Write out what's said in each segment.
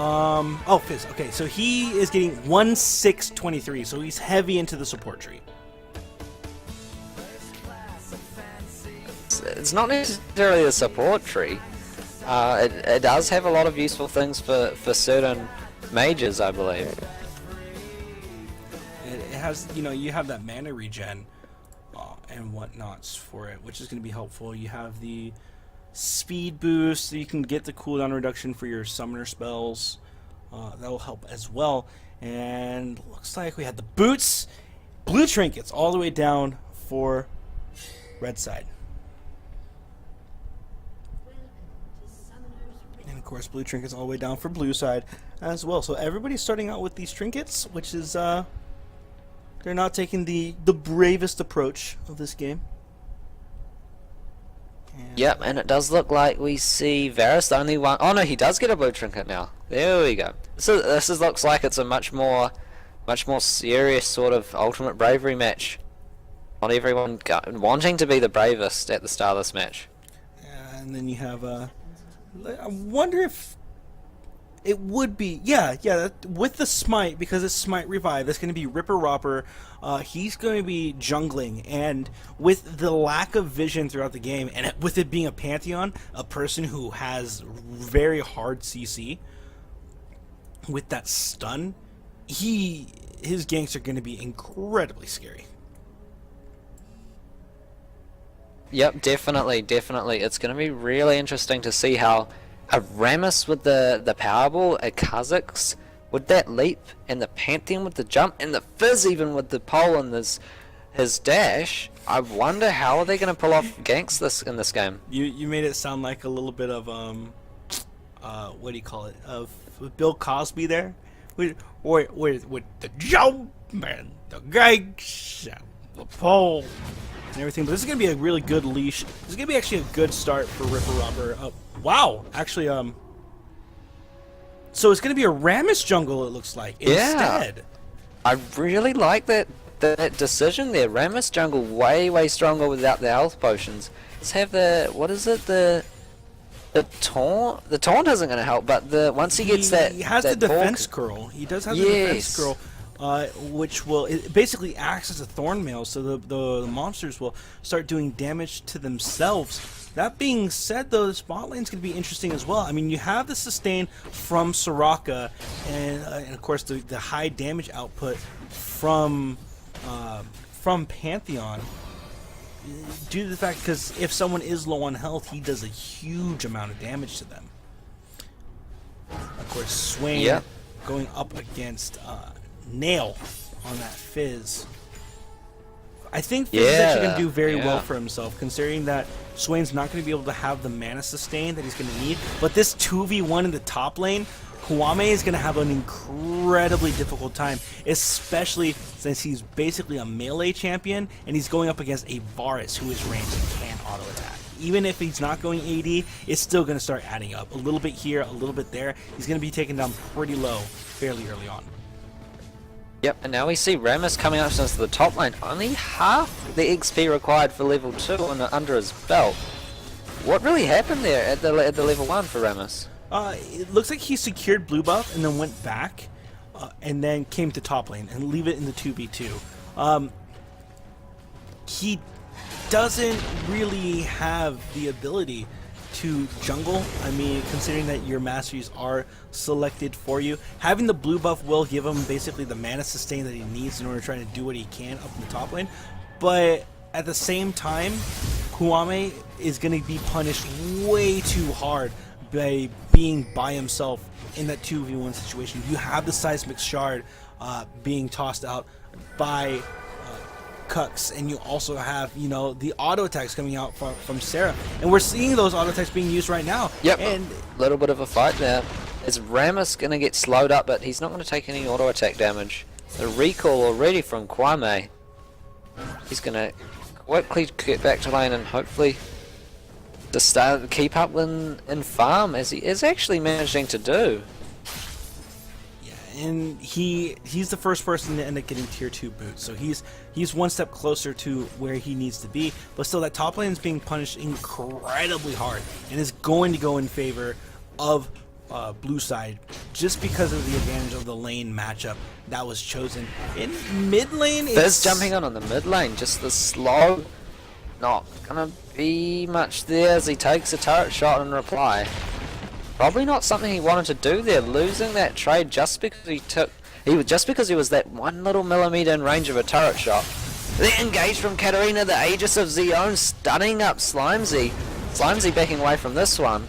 Oh, Fizz. Okay, so he is getting 1-6-23, so he's heavy into the support tree. It's not necessarily a support tree. It does have a lot of useful things for certain mages, I believe. It has, you know, you have that mana regen and whatnots for it, which is going to be helpful. You have the speed boost, so you can get the cooldown reduction for your summoner spells. That will help as well. And looks like we had the boots, blue trinkets all the way down for red side. And of course, blue trinkets all the way down for blue side as well. So everybody's starting out with these trinkets, which is they're not taking the bravest approach of this game. Yep, and it does look like we see Varus the only one. Oh no, he does get a blue trinket now. There we go. So looks like it's a much more serious sort of ultimate bravery match. Not everyone wanting to be the bravest at the start of this match. And then you have I wonder if it would be with the smite, because it's smite revive. That's going to be Ripper Ropper. He's going to be jungling, and with the lack of vision throughout the game, and with it being a Pantheon, a person who has very hard CC, with that stun, his ganks are going to be incredibly scary. Yep, definitely. It's going to be really interesting to see how a Rammus with the Powerball, a Kha'Zix with that leap, and the Pantheon with the jump, and the Fizz even with the pole and his dash. I wonder how are they going to pull off ganks in this game. You made it sound like a little bit of what do you call it? Of Bill Cosby there, with the jump and the ganks and the pole and everything. But this is going to be a really good leash. This is going to be actually a good start for Ripper Robber. Wow, actually, so it's going to be a Rammus jungle, it looks like, instead. I really like that decision there. Rammus jungle way stronger without the health potions. Let's have what is it, the taunt? The taunt isn't going to help, but once he gets that... He has the defense curl. He does have the defense curl. Which it basically acts as a thorn mail, so the monsters will start doing damage to themselves. That being said, though, the spot lane's going to be interesting as well. I mean, you have the sustain from Soraka, and of course the high damage output from Pantheon, due to the fact, because if someone is low on health, he does a huge amount of damage to them. Of course, Swain going up against Nail on that Fizz. I think Fizz is actually going to do very well for himself, considering that Swain's not going to be able to have the mana sustain that he's going to need. But this 2v1 in the top lane, Kwame is going to have an incredibly difficult time, especially since he's basically a melee champion, and he's going up against a Varus who is ranged and can auto-attack. Even if he's not going AD, it's still going to start adding up. A little bit here, a little bit there. He's going to be taken down pretty low fairly early on. Yep, and now we see Rammus coming up since the top lane. Only half the XP required for level 2 under his belt. What really happened there at the level 1 for Rammus? It looks like he secured blue buff and then went back and then came to top lane and leave it in the 2v2. He doesn't really have the ability to jungle. I mean, considering that your masteries are selected for you, having the blue buff will give him basically the mana sustain that he needs in order to try to do what he can up in the top lane. But at the same time, Kwame is going to be punished way too hard by being by himself in that 2v1 situation. You have the Seismic Shard being tossed out by Cucks, and you also have, you know, the auto attacks coming out from Sarah, and we're seeing those auto attacks being used right now. Yep, and a little bit of a fight there. Is Rammus going to get slowed up, but he's not going to take any auto attack damage. The recall already from Kwame. He's going to quickly get back to lane and hopefully to keep up in farm, as he is actually managing to do. And he's the first person to end up getting tier 2 boots, so he's one step closer to where he needs to be. But still, that top lane is being punished incredibly hard and is going to go in favor of blue side just because of the advantage of the lane matchup that was chosen. In mid lane, Fizz jumping on the mid lane, just the slow, not gonna be much there as he takes a turret shot in reply. Probably not something he wanted to do there, losing that trade just because he was that 1 little millimeter in range of a turret shot. The engage from Katarina, the Aegis of Xeon, stunning up Slimesy. Slimesy backing away from this one.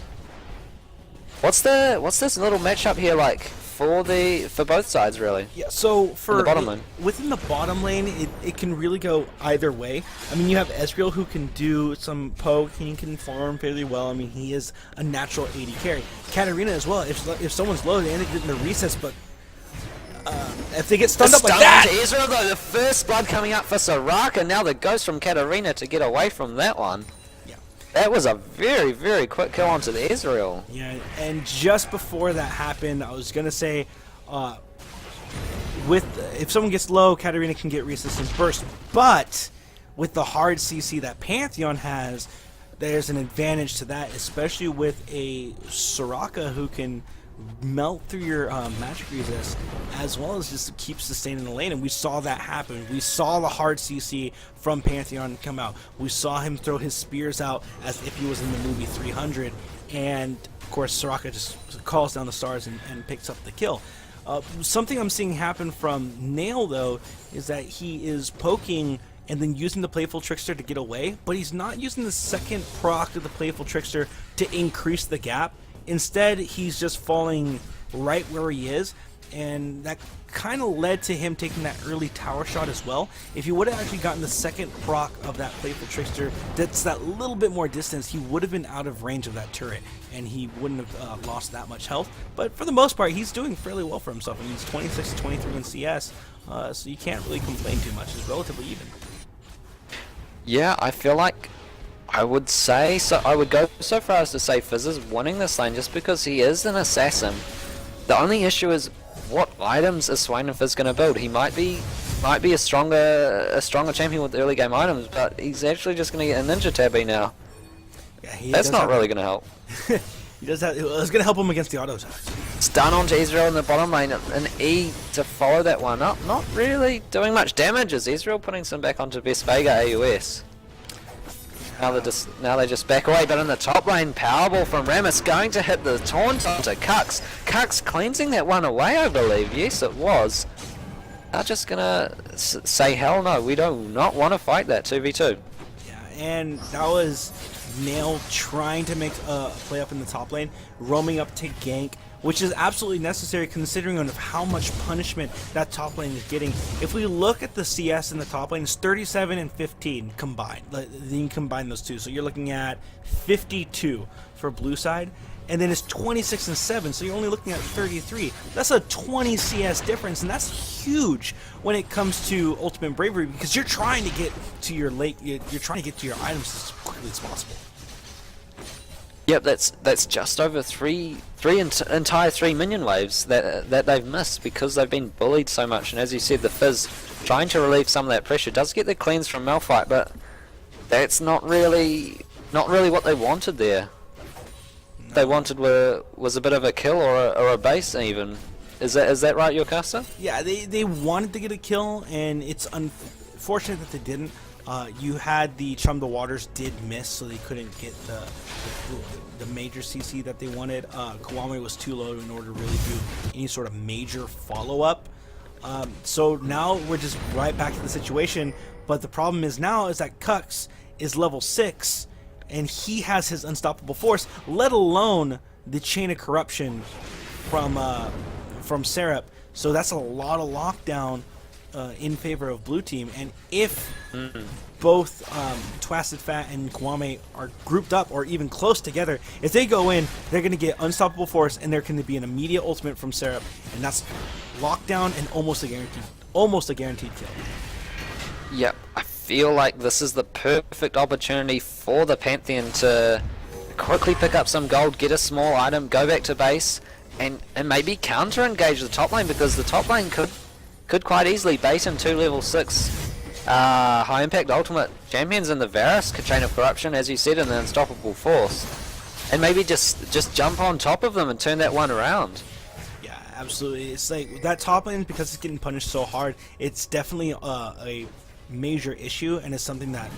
What's this little matchup here like for both sides really? Yeah, so for the bottom lane. Within the bottom lane, it can really go either way. I mean, you have Ezreal who can do some poke, he can farm fairly well. I mean, he is a natural AD carry. Katarina as well. If someone's low, they end up getting the recess, but if they get stunned up like that, Ezreal though, the first blood coming up for Soraka. Now the ghost from Katarina to get away from that one. That was a very, very quick kill onto the Ezreal. Yeah, and just before that happened, I was gonna say, if someone gets low, Katarina can get resistance burst. But with the hard CC that Pantheon has, there's an advantage to that, especially with a Soraka who can melt through your magic resist, as well as just keep sustaining the lane. And we saw that happen. We saw the hard CC from Pantheon come out. We saw him throw his spears out as if he was in the movie 300, and of course Soraka just calls down the stars and picks up the kill. Something I'm seeing happen from Nail though is that he is poking and then using the Playful Trickster to get away, but he's not using the second proc of the Playful Trickster to increase the gap. Instead, he's just falling right where he is, and that kind of led to him taking that early tower shot as well. If he would have actually gotten the second proc of that Playful Trickster, that's that little bit more distance, he would have been out of range of that turret, and he wouldn't have lost that much health. But for the most part, he's doing fairly well for himself. I mean, he's 26 to 23 in CS, so you can't really complain too much. It's relatively even. Yeah, I feel like I would say, so I would go so far as to say Fizz is winning this lane just because he is an assassin. The only issue is what items is Swain and Fizz going to build. He might be a stronger champion with early game items, but he's actually just going to get a ninja tabby now. Yeah, that's not really going to help. He does have. It's going to help him against the auto attacks. Stun onto Ezreal in the bottom lane, an E to follow that one up. Not really doing much damage as Ezreal putting some back onto Vespega AUS. Now they just back away, but in the top lane, Powerball from Rammus going to hit the taunt onto Kux. Kux cleansing that one away, I believe. Yes, it was. They're just gonna say, hell no, we do not want to fight that 2v2. Yeah, and that was Nail trying to make a play up in the top lane, roaming up to gank, which is absolutely necessary considering of how much punishment that top lane is getting. If we look at the CS in the top lane, it's 37 and 15 combined. Then you combine those two, so you're looking at 52 for blue side, and then it's 26 and 7, so you're only looking at 33. That's a 20 CS difference, and that's huge when it comes to Ultimate Bravery, because you're trying to get to your you're trying to get to your items as quickly as possible. Yep, that's just over entire three minion waves that they've missed because they've been bullied so much. And as you said, the Fizz trying to relieve some of that pressure does get the cleanse from Malphite, but that's not really what they wanted there. What they wanted was a bit of a kill or a base even. Is that right, your caster? Yeah, they wanted to get a kill, and it's unfortunate that they didn't. You had the Chum the Waters did miss, so they couldn't get the major CC that they wanted. Kwame was too low in order to really do any sort of major follow-up. So now we're just right back to the situation, but the problem is now is that Kux is level 6, and he has his Unstoppable Force, let alone the Chain of Corruption from Serap. So that's a lot of lockdown in favor of blue team, and if both Twisted Fat and Kwame are grouped up or even close together, if they go in, they're going to get Unstoppable Force, and there can be an immediate ultimate from Serap, and that's lockdown and almost a guaranteed kill. Yep, I feel like this is the perfect opportunity for the Pantheon to quickly pick up some gold, get a small item, go back to base, and maybe counter engage the top lane, because the top lane could quite easily bait in 2 level 6 high impact ultimate champions in the Varus Chain of Corruption, as you said, in the Unstoppable Force. and maybe just jump on top of them and turn that one around. Yeah, absolutely. It's like that top lane, because it's getting punished so hard, it's definitely a major issue, and it's something that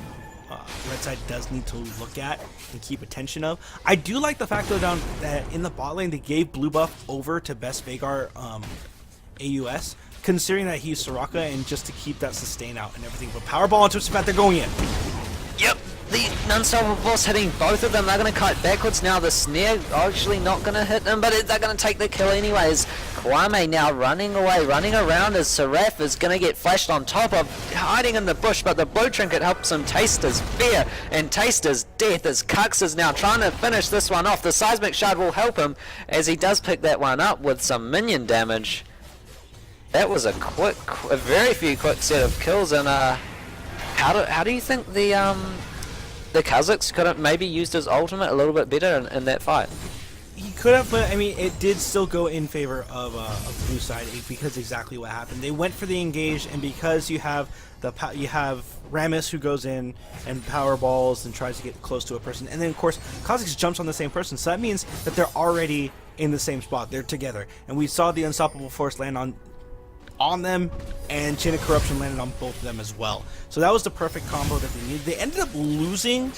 Red side does need to look at and keep attention of. I do like the fact though that in the bot lane they gave blue buff over to best Veigar AUS, considering that he's Soraka, and just to keep that sustain out and everything. But Powerball on Twisted Path, they're going in. Yep, the Unstoppable Force hitting both of them. They're going to kite backwards now. The Snare actually not going to hit them, but they're going to take the kill anyways. Kwame now running away, running around as Seraph is going to get flashed on top of, hiding in the bush, but the blue trinket helps him taste his fear and taste his death as Kux is now trying to finish this one off. The Seismic Shard will help him as he does pick that one up with some minion damage. That was a very few quick set of kills, and how do you think the Kazakhs could have maybe used his ultimate a little bit better in that fight? He could have, but I mean, it did still go in favor of blue side because exactly what happened. They went for the engage, and because you have Rammus who goes in and power balls and tries to get close to a person, and then of course Kazakhs jumps on the same person, so that means that they're already in the same spot. They're together, and we saw the Unstoppable Force land on them, and Chain of Corruption landed on both of them as well. So that was the perfect combo that they needed. They ended up losing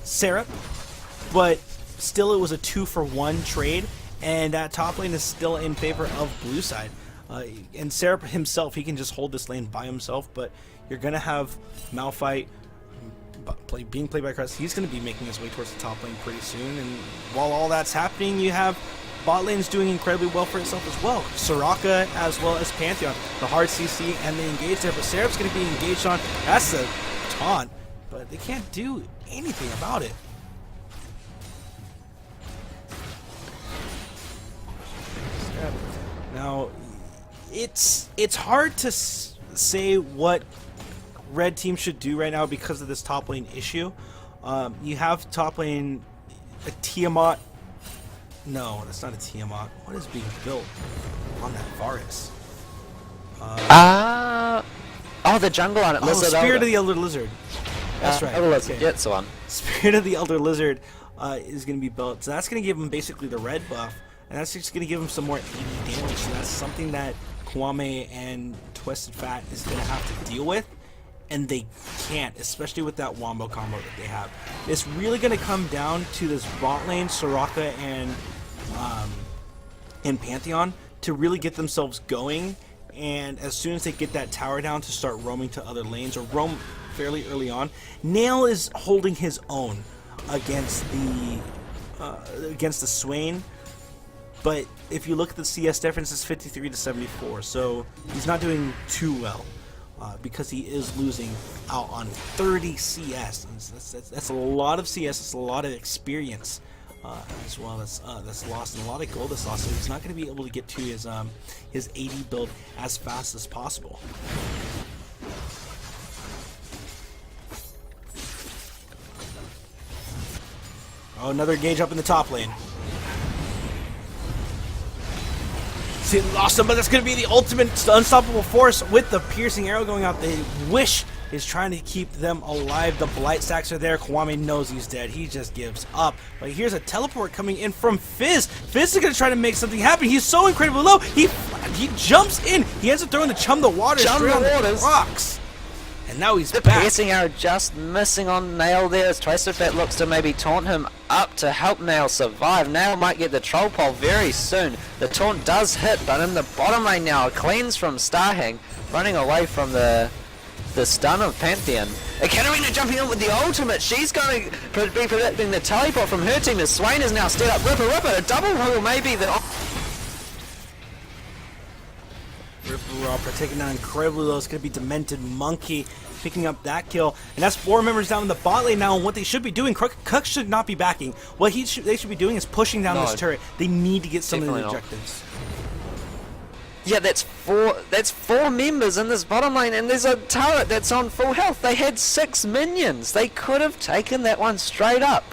Seraph, but still it was a 2-for-1 trade, and that top lane is still in favor of blue side. And Seraph himself, he can just hold this lane by himself, but you're going to have Malphite being played by Crest. He's going to be making his way towards the top lane pretty soon, and while all that's happening, you have bot lane's doing incredibly well for itself as well. Soraka as well as Pantheon. The hard CC and the engage there, but Seraph's going to be engaged on. That's a taunt, but they can't do anything about it. Now, it's hard to say what red team should do right now because of this top lane issue. You have top lane a Tiamat. No, that's not a Tiamat. What is being built on that Varus? Oh, the jungle on it. Oh, Spirit of the Elder Lizard. That's right. Elder Lizard. Okay. Yeah, it's the one. Spirit of the Elder Lizard is going to be built. So that's going to give him basically the red buff. And that's just going to give him some more 80 damage. So that's something that Kwame and Twisted Fat is going to have to deal with. And they can't, especially with that wombo combo that they have. It's really going to come down to this bot lane, Soraka and Pantheon, to really get themselves going. And as soon as they get that tower down, to start roaming to other lanes, or roam fairly early on. Nail is holding his own against the Swain. But if you look at the CS difference, it's 53 to 74, so he's not doing too well because he is losing out on 30 CS. That's a lot of CS. That's a lot of experience as well. That's lost, and a lot of gold that's lost. So he's not going to be able to get to his 80 build as fast as possible. Oh, another engage up in the top lane. See, lost him, but that's going to be the ultimate Unstoppable Force with the piercing arrow going out. The Wish is trying to keep them alive. The Blight stacks are there. Kwame knows he's dead. He just gives up. But here's a teleport coming in from Fizz. Fizz is going to try to make something happen. He's so incredibly low. He jumps in. He ends up throwing the Chum the Water straight on the rocks. And now he's back. The piercing arrow just missing on Nail there as Twisted Fat looks to maybe taunt him up to help Nail survive. Nail might get the troll pole very soon. The taunt does hit, but in the bottom lane now, a cleanse from Starhang, running away from the stun of Pantheon. Ekaterina jumping in with the ultimate. She's going to be predicting the teleport from her team as Swain is now stepped up. Ripper, a double heal maybe. Ripper taking down incredibly low. It's going to be Demented Monkey picking up that kill. And that's 4 members down in the bot lane now. And what they should be doing, Cook should not be backing. What they should be doing is pushing down this turret. They need to get some of the objectives. Yeah, that's four members in this bottom lane, and there's a turret that's on full health. They had 6 minions. They could have taken that one straight up.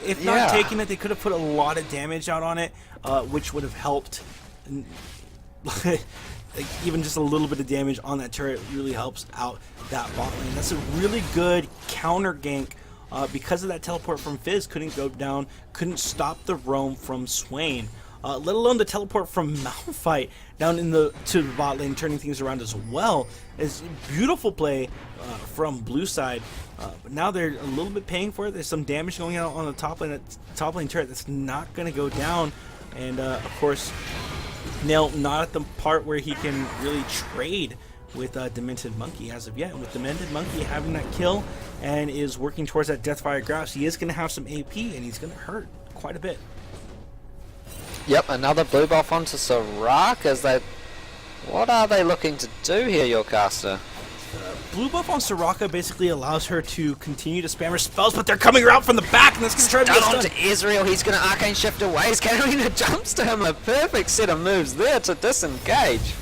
If not taking it, they could have put a lot of damage out on it, which would have helped. Like, even just a little bit of damage on that turret really helps out that bot lane. That's a really good counter gank because of that teleport from Fizz, couldn't go down, couldn't stop the roam from Swain. Let alone the teleport from Malphite down to the bot lane, turning things around as well. It's beautiful play from blue side, but now they're a little bit paying for it. There's some damage going out on the top lane turret that's not going to go down, and of course, Nail not at the part where he can really trade with Demented Monkey as of yet. And with Demented Monkey having that kill and is working towards that Deathfire Grasp, he is going to have some AP, and he's going to hurt quite a bit. Yep, another blue buff onto Soraka. What are they looking to do here, your caster? Blue buff on Soraka basically allows her to continue to spam her spells, but they're coming out from the back, and that's going to try to get onto Israel. He's going to Arcane Shift away. Katarina jumps to him. A perfect set of moves there to disengage.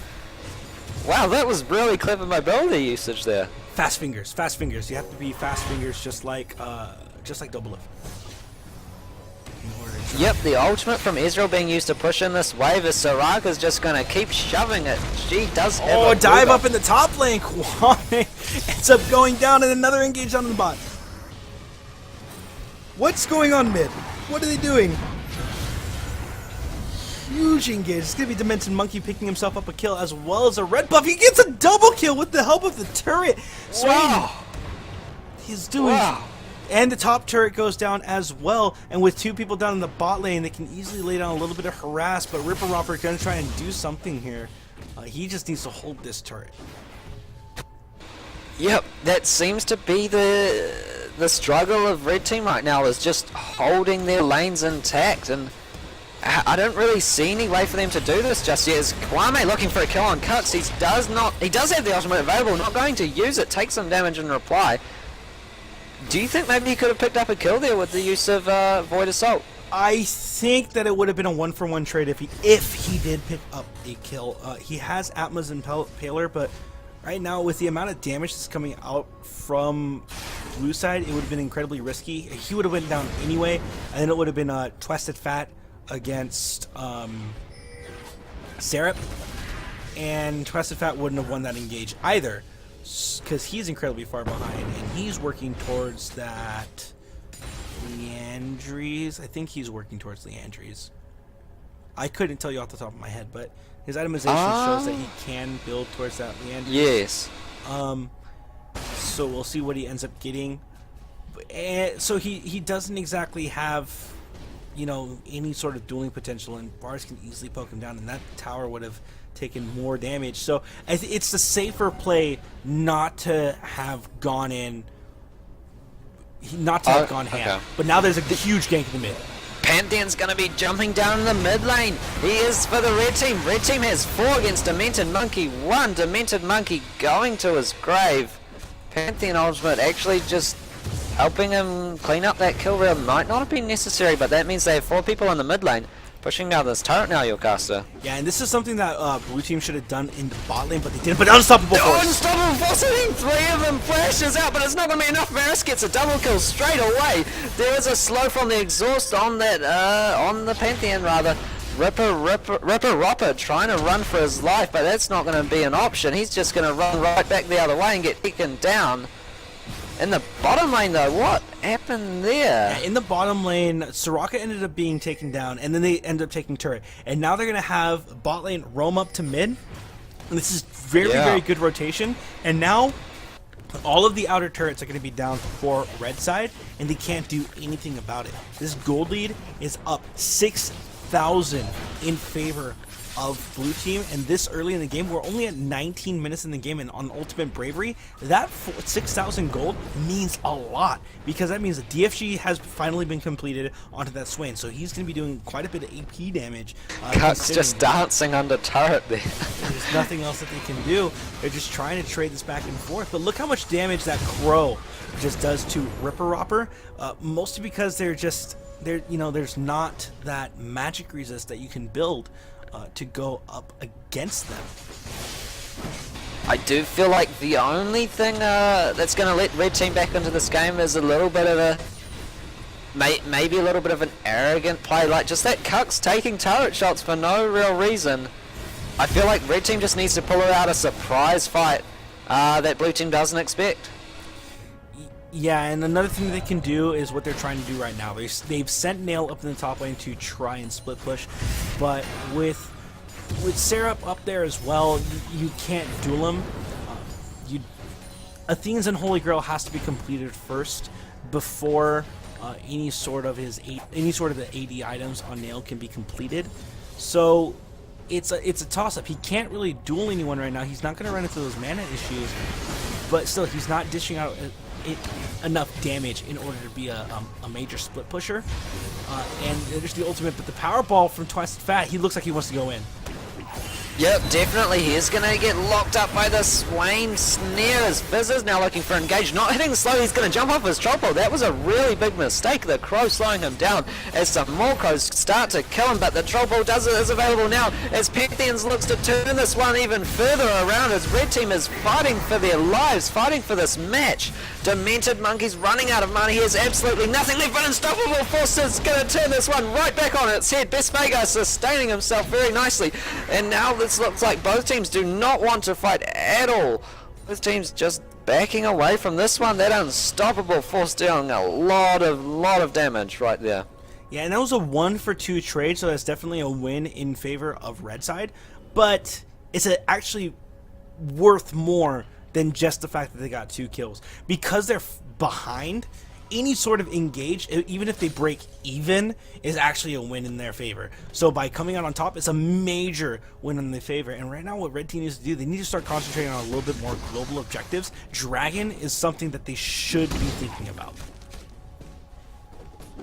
Wow, that was really clever mobility usage there. Fast fingers, fast fingers. You have to be fast fingers, just like Double Lift. Yep, the ultimate from Israel being used to push in this wave as Soraka's just going to keep shoving it. She does have a dive up in the top lane. Kwame ends up going down and another engage on the bot. What's going on mid? What are they doing? Huge engage. It's going to be Demented Monkey picking himself up a kill as well as a red buff. He gets a double kill with the help of the turret. Swain, wow. He's doing... Wow. And the top turret goes down as well, and with two people down in the bot lane, they can easily lay down a little bit of harass, but Ripper Robber is going to try and do something here. He just needs to hold this turret. Yep, that seems to be the struggle of Red Team right now, is just holding their lanes intact, and I don't really see any way for them to do this just yet. Is Kwame looking for a kill on Kux? He does have the ultimate available, not going to use it, take some damage in reply. Do you think maybe he could have picked up a kill there with the use of Void Assault? I think that it would have been a 1-for-1 trade if he did pick up a kill. He has Atma's Impaler, but right now with the amount of damage that's coming out from blue side, it would have been incredibly risky. He would have went down anyway, and then it would have been Twisted Fat against Serap, and Twisted Fat wouldn't have won that engage either, because he's incredibly far behind, and he's working towards that Leandries. I think he's working towards Leandries. I couldn't tell you off the top of my head, but his itemization shows that he can build towards that Leandries. Yes. So we'll see what he ends up getting. So he doesn't exactly have, you know, any sort of dueling potential, and bars can easily poke him down, and that tower would have taken more damage. So it's the safer play not to have gone in, have gone ham. Okay. But now there's a huge gank in the mid. Pantheon's going to be jumping down in the mid lane. He is for the red team. Red team has 4 against Demented Monkey. 1 Demented Monkey going to his grave. Pantheon ultimate actually just helping him clean up that kill reel. Might not have been necessary, but that means they have 4 people in the mid lane. Pushing down this turret now, your caster. Yeah, and this is something that blue team should have done in the bot lane, but they didn't. But Unstoppable Force! Unstoppable Force! I think 3 of them flashes out, but it's not going to be enough. Varus gets a double kill straight away. There is a slow from the exhaust on that, on the Pantheon rather. Ripper Robber trying to run for his life, but that's not going to be an option. He's just going to run right back the other way and get taken down. In the bottom lane though, what happened there? Yeah, in the bottom lane, Soraka ended up being taken down, and then they ended up taking turret. And now they're going to have bot lane roam up to mid. And this is very good rotation. And now all of the outer turrets are going to be down for red side, and they can't do anything about it. This gold lead is up 6,000 in favor of blue team, and this early in the game, we're only at 19 minutes in the game, and on Ultimate Bravery, that 6,000 gold means a lot, because that means the DFG has finally been completed onto that Swain, so he's going to be doing quite a bit of AP damage. Cut's just dancing under turret there. There's nothing else that they can do. They're just trying to trade this back and forth, but look how much damage that Crow just does to Ripper Robber, mostly because there's not that magic resist that you can build to go up against them. I do feel like the only thing that's going to let red team back into this game is a little bit of a maybe a little bit of an arrogant play, like just that Kux taking turret shots for no real reason. I feel like red team just needs to pull out a surprise fight that blue team doesn't expect. Yeah, and another thing they can do is what they're trying to do right now. They've sent Nail up in the top lane to try and split push, but with Seraph up there as well, you can't duel him. Athene's and Holy Grail has to be completed first before any sort of the AD items on Nail can be completed. So it's a toss-up. He can't really duel anyone right now. He's not going to run into those mana issues, but still, he's not dishing out enough damage in order to be a major split pusher. And there's the ultimate, but the power ball from Twisted Fat, he looks like he wants to go in. Yep, definitely. He is going to get locked up by the Swain Snare as Fizz is now looking for engage. Not hitting slow, he's going to jump off his troll. That was a really big mistake. The Crow slowing him down as some more Crows start to kill him, but the troll ball is available now as Pantheons looks to turn this one even further around as Red Team is fighting for their lives, fighting for this match. Demented Monkey's running out of money. He has absolutely nothing left, but Unstoppable Force is going to turn this one right back on its head. Best Vega sustaining himself very nicely, and now this looks like both teams do not want to fight at all. Both teams just backing away from this one. That Unstoppable Force dealing a lot of damage right there. Yeah, and that was a 1-for-2 trade, so that's definitely a win in favor of Red Side, but it's actually worth more than just the fact that they got 2 kills. Because they're behind, any sort of engage, even if they break even, is actually a win in their favor. So by coming out on top, it's a major win in their favor. And right now what Red Team needs to do, they need to start concentrating on a little bit more global objectives. Dragon is something that they should be thinking about.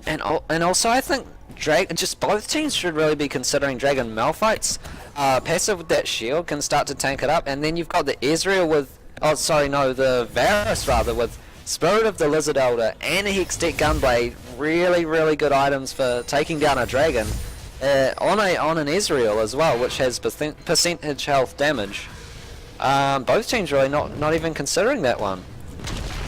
And also I think just both teams should really be considering Dragon Malphite's passive with that shield can start to tank it up, and then you've got the Ezreal with, the Varus rather, with Spirit of the Lizard Elder and a Hextech Gunblade, really good items for taking down a dragon on an Ezreal as well, which has percentage health damage. Both teams really not even considering that one.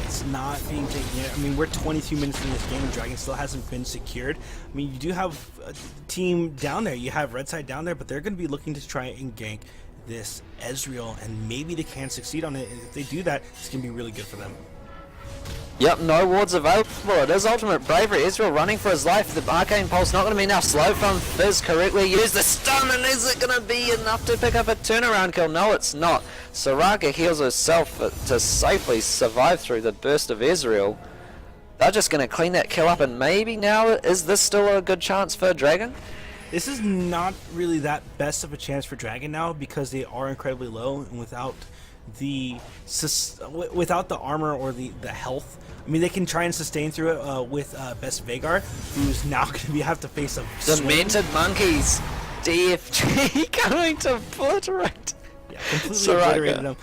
It's not being taken yet. I mean, we're 22 minutes in this game and Dragon still hasn't been secured. I mean, you do have a team down there. You have Red Side down there, but they're going to be looking to try and gank this Ezreal, and maybe they can succeed on it. If they do that, it's going to be really good for them. Yep, no wards available. It is ultimate bravery. Ezreal running for his life. The Arcane Pulse not going to be enough. Slow from Fizz correctly. Use the stun, and is it going to be enough to pick up a turnaround kill? No, it's not. Soraka heals herself to safely survive through the burst of Ezreal. They're just going to clean that kill up, and maybe now, is this still a good chance for Dragon? This is not really that best of a chance for Dragon now because they are incredibly low, and without the armor or the health, I mean, they can try and sustain through it with Best Veigar, who's now going to have to face a Demented Monkeys, DFG coming to obliterate. Yeah, completely obliterated him.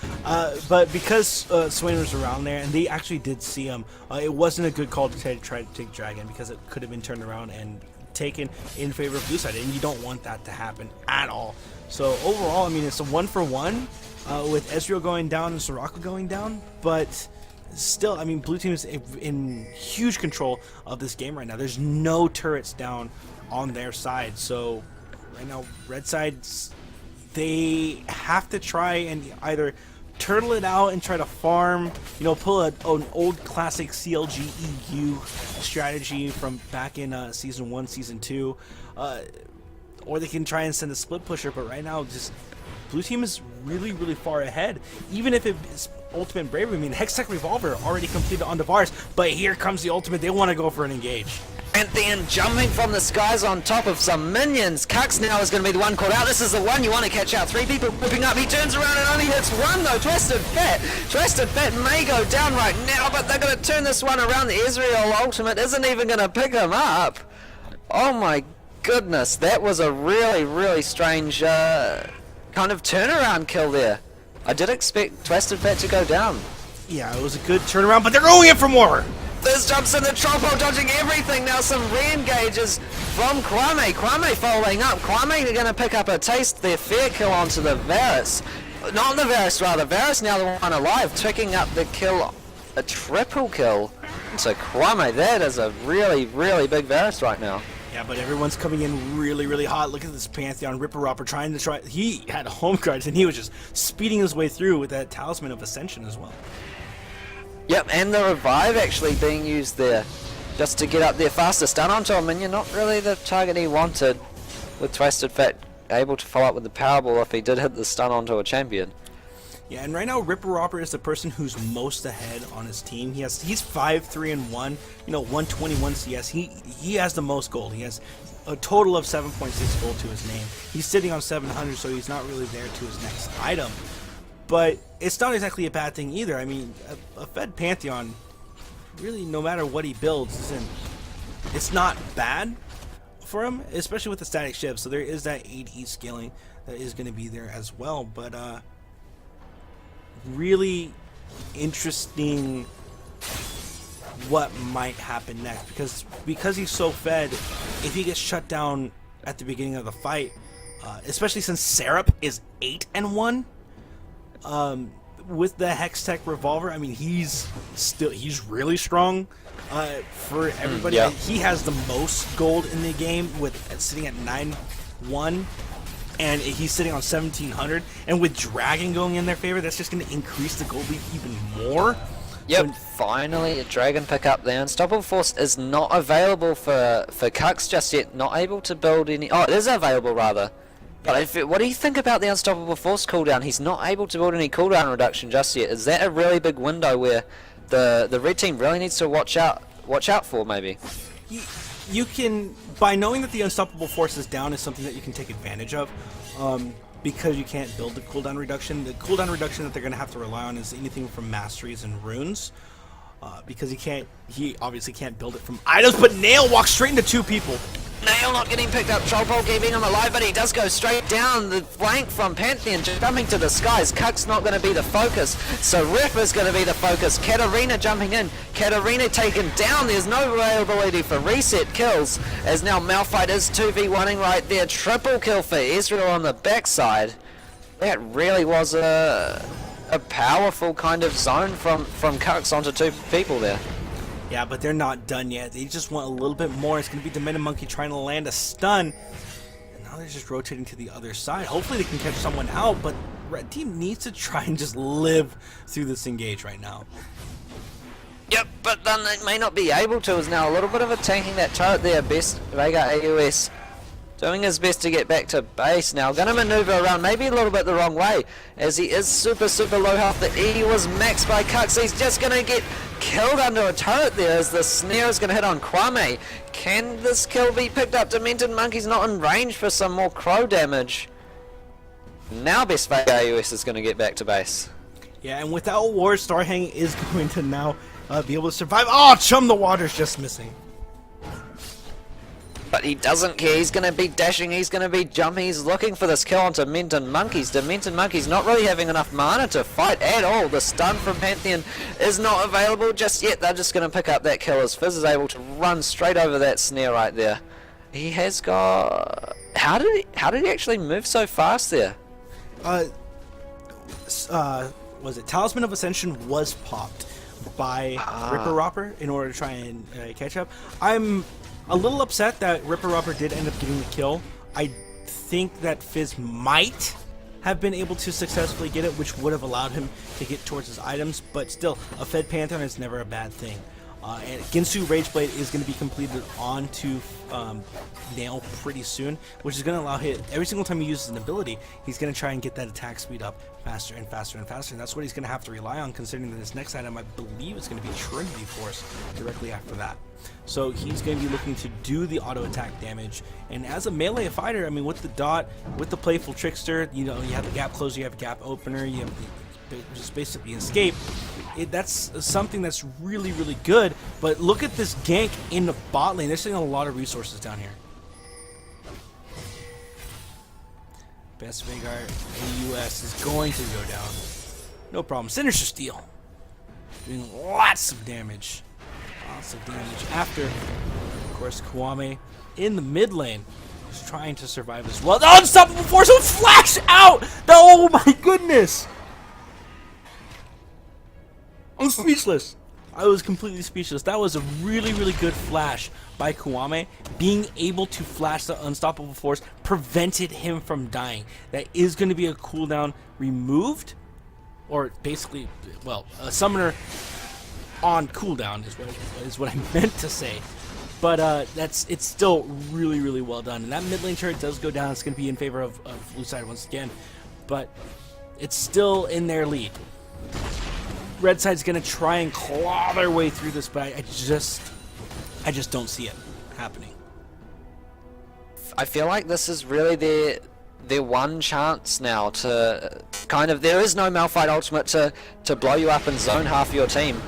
But because Swain was around there, and they actually did see him, it wasn't a good call to try to take Dragon because it could have been turned around and taken in favor of Blue Side, and you don't want that to happen at all. So overall, I mean, it's a 1-for-1 with Ezreal going down and Soraka going down, but still, I mean, Blue Team is in huge control of this game right now. There's no turrets down on their side, so right now, Red Side's, they have to try and either turtle it out and try to farm, pull an old classic CLG EU strategy from back in Season 1, Season 2, or they can try and send a split pusher, but right now, just Blue Team is really far ahead. Even if it's Ultimate Bravery, I mean, Hextech Revolver already completed on Devar's, but here comes the ultimate. They want to go for an engage. And then jumping from the skies on top of some minions. Kux now is going to be the one called out. This is the one you want to catch out. 3 people whipping up. He turns around and only hits 1 though. Twisted Fat. Twisted Fat may go down right now, but they're going to turn this one around. The Ezreal ultimate isn't even going to pick him up. Oh my goodness. That was a really strange kind of turnaround kill there. I did expect Twisted Fat to go down. Yeah, it was a good turnaround, but they're going in for more. This jumps in the Tropo, dodging everything. Now some re-engages from Kwame. Kwame following up. Kwame are going to pick up a taste. Their fair kill onto the Varus. Not the Varus, rather. Varus now the one alive, picking up the kill. A triple kill. So Kwame, that is a really big Varus right now. Yeah, but everyone's coming in really hot. Look at this Pantheon Ripper he had home guards, and he was just speeding his way through with that Talisman of Ascension as well. Yep, and the revive actually being used there, just to get up there faster. Stun onto a minion, not really the target he wanted, with Twisted Fate able to follow up with the Powerball if he did hit the stun onto a champion. Yeah, and right now Ripper Whopper is the person who's most ahead on his team. He's 5-3-1, 121 CS. He has the most gold. He has a total of 7.6 gold to his name. He's sitting on 700, so he's not really there to his next item. But it's not exactly a bad thing either. I mean, a Fed Pantheon, really, no matter what he builds, it's not bad for him, especially with the static shift. So there is that AD scaling that is going to be there as well. But really interesting what might happen next, because he's so fed. If he gets shut down at the beginning of the fight, especially since Syrup is 8-1, with the Hextech Revolver, I mean, he's really strong for everybody. Yeah. He has the most gold in the game, with sitting at 9-1. And he's sitting on 1,700, and with Dragon going in their favor, that's just going to increase the gold lead even more. Yep, finally a Dragon pick up there. Unstoppable Force is not available for Kux just yet. Not able to build any. Oh, it is available rather. But what do you think about the Unstoppable Force cooldown? He's not able to build any cooldown reduction just yet. Is that a really big window where the red team really needs to watch out for maybe? You can, by knowing that the Unstoppable Force is down, is something that you can take advantage of, because you can't build the cooldown reduction. The cooldown reduction that they're going to have to rely on is anything from masteries and runes, because he obviously can't build it from items. But Nail walks straight into two people. Nail not getting picked up, Trollpole keeping him alive, but he does go straight down the flank from Pantheon, jumping to the skies. Cuck's not going to be the focus, so Ripper's going to be the focus. Katarina jumping in, Katarina taken down. There's no availability for reset kills, as now Malphite is 2v1ing right there. Triple kill for Ezreal on the backside. That really was a powerful kind of zone from Cucks onto two people there. Yeah, but they're not done yet. They just want a little bit more. It's going to be Demented Monkey trying to land a stun. And now they're just rotating to the other side. Hopefully they can catch someone out, but Red Team needs to try and just live through this engage right now. Yep, but then they may not be able to. Is now a little bit of a tanking that turret there. Best Vega AUS doing his best to get back to base now. Gonna maneuver around maybe a little bit the wrong way, as he is super low health. The E was maxed by Kux. He's just gonna get killed under a turret there, as the snare is gonna hit on Kwame. Can this kill be picked up? Demented Monkey's not in range for some more crow damage. Now Best Vega AUS is gonna get back to base. Yeah, and without War, Starhang is going to now be able to survive. Oh, Chum the Water's just missing. But he doesn't care. He's going to be dashing. He's going to be jumping. He's looking for this kill on Demented Monkeys. Demented Monkeys not really having enough mana to fight at all. The stun from Pantheon is not available just yet. They're just going to pick up that kill, as Fizz is able to run straight over that snare right there. He has got... How did he actually move so fast there? Was it Talisman of Ascension was popped by Ripper Whopper in order to try and catch up. I'm a little upset that Ripper Whopper did end up getting the kill. I think that Fizz might have been able to successfully get it, which would have allowed him to get towards his items, but still, a Fed Pantheon is never a bad thing. And Ginsu Rageblade is going to be completed onto Nail pretty soon, which is going to allow him, every single time he uses an ability, he's going to try and get that attack speed up faster and faster and faster, and that's what he's going to have to rely on, considering that his next item, I believe, is going to be Trinity Force directly after that. So he's going to be looking to do the auto attack damage, and as a melee fighter, I mean, with the dot, with the Playful Trickster, you know, you have the gap closer, you have a gap opener, you have just basically escape. That's something that's really good, but look at this gank in the bot lane. They're sitting on a lot of resources down here. Best Vanguard AUS is going to go down. No problem. Sinister Steel doing lots of damage. After, of course, Kwame in the mid lane is trying to survive as well. The Unstoppable Force will flash out! Oh my goodness! I'm speechless. I was completely speechless. That was a really good flash by Kwame. Being able to flash the Unstoppable Force prevented him from dying. That is going to be a cooldown removed, or basically, well, a summoner on cooldown is what I meant to say. But it's still really, really well done. And that mid lane turret does go down. It's going to be in favor of blue side once again. But it's still in their lead. Red side's going to try and claw their way through this, but I just don't see it happening. I feel like this is really their one chance now to kind of, there is no Malphite ultimate to blow you up and zone half your team.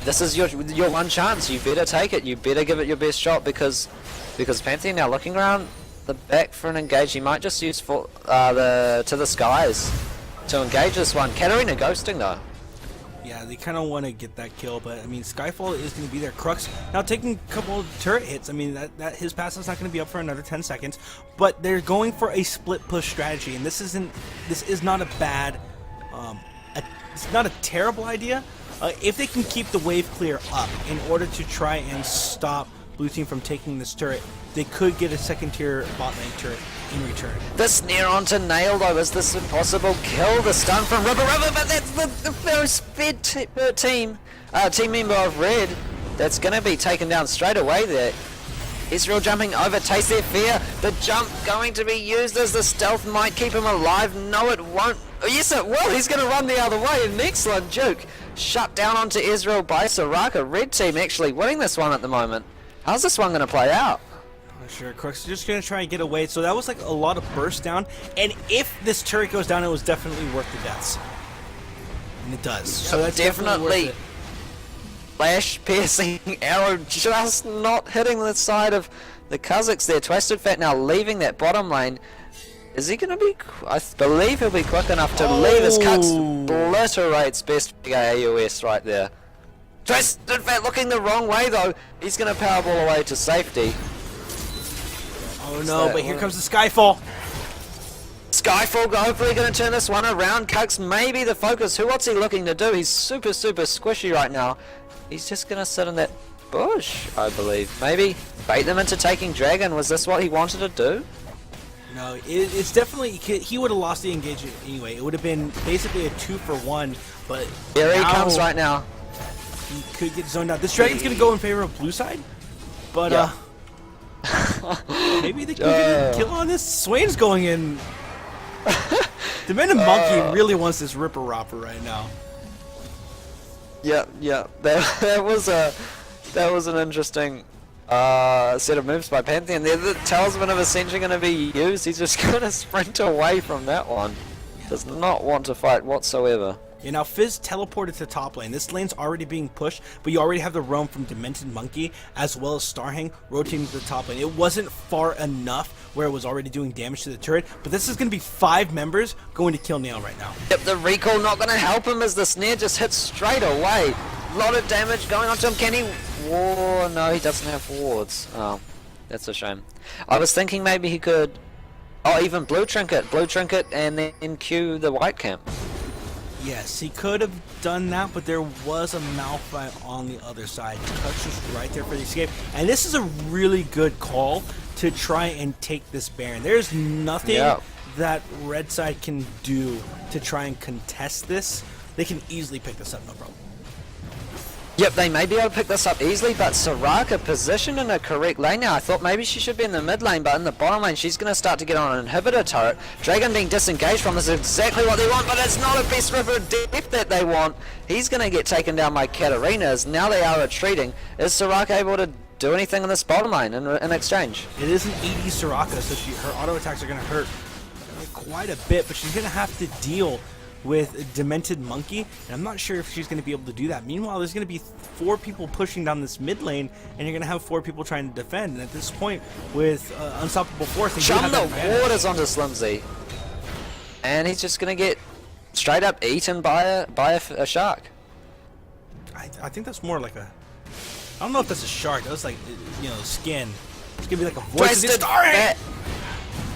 This is your one chance. You better take it. You better give it your best shot because Pantheon now looking around the back for an engage. He might just use for to the skies to engage this one. Katarina ghosting though. Yeah, they kind of want to get that kill, but I mean, Skyfall is going to be their crux. Now taking a couple of turret hits, I mean, that his pass is not going to be up for another 10 seconds, but they're going for a split push strategy, and this is not a bad, it's not a terrible idea. If they can keep the wave clear up in order to try and stop blue team from taking this turret, they could get a second tier bot lane turret in return. The snare onto Nail though, is this a possible kill? The stun from Ripper, but that's the first fed team member of Red that's going to be taken down straight away there. Israel jumping over, taste their fear. The jump going to be used as the stealth might keep him alive. No, it won't. Oh, yes, it will. He's going to run the other way. An excellent juke. Shut down onto Israel by Soraka. Red team actually winning this one at the moment. How's this one going to play out? Not sure. Crux is just going to try and get away. So that was like a lot of burst down. And if this turret goes down, it was definitely worth the deaths. And it does. So that's definitely worth it. Flash piercing arrow just not hitting the side of the Kazakhs there. Twisted Fat now leaving that bottom lane. Is he going to be... I believe he'll be quick enough to leave as Cuts obliterates best AUS right there. Twisted Fat looking the wrong way though. He's going to powerball away to safety. Oh no, but here comes the Skyfall. Skyfall hopefully going to turn this one around. Cuts may be the focus. What's he looking to do? He's super squishy right now. He's just going to sit in that bush, I believe. Maybe bait them into taking Dragon. Was this what he wanted to do? No, it's definitely... He would have lost the engagement anyway. It would have been basically a 2-for-1, but here he comes right now. He could get zoned out. This Dragon's going to go in favor of blue side, but maybe they could get a kill on this. Swain's going in. Demented Monkey really wants this Ripper Ropper right now. Yeah. That was an interesting set of moves by Pantheon. The Talisman of Ascension going to be used. He's just going to sprint away from that one. Does not want to fight whatsoever. Yeah, now Fizz teleported to top lane. This lane's already being pushed, but you already have the roam from Demented Monkey as well as Starhang rotating to the top lane. It wasn't far enough where it was already doing damage to the turret, but this is going to be 5 members going to kill Nail right now. Yep, the recall not going to help him as the snare just hits straight away. A lot of damage going on to him. Can he... Whoa, no, he doesn't have wards. Oh, that's a shame. I was thinking maybe he could... Oh, even Blue Trinket, and then Q the White Camp. Yes, he could have done that, but there was a Malphite on the other side. Touch was right there for the escape. And this is a really good call to try and take this Baron. There's nothing that Red side can do to try and contest this. They can easily pick this up, no problem. Yep, they may be able to pick this up easily, but Soraka positioned in a correct lane now. I thought maybe she should be in the mid lane, but in the bottom lane she's going to start to get on an inhibitor turret. Dragon being disengaged from is exactly what they want, but it's not a best river depth that they want. He's going to get taken down by Katarina's. Now they are retreating. Is Soraka able to do anything in this bottom lane in exchange? It is an 80 Soraka, so her auto attacks are going to hurt quite a bit, but she's going to have to deal with Demented Monkey, and I'm not sure if she's going to be able to do that. Meanwhile, there's going to be 4 people pushing down this mid lane, and you're going to have 4 people trying to defend. And at this point, with Unstoppable Force, Chum the waters onto Slimsy, and he's just going to get straight up eaten by a shark. I think that's more like a... I don't know if that's a shark. That was like, you know, skin. It's going to be like a voice.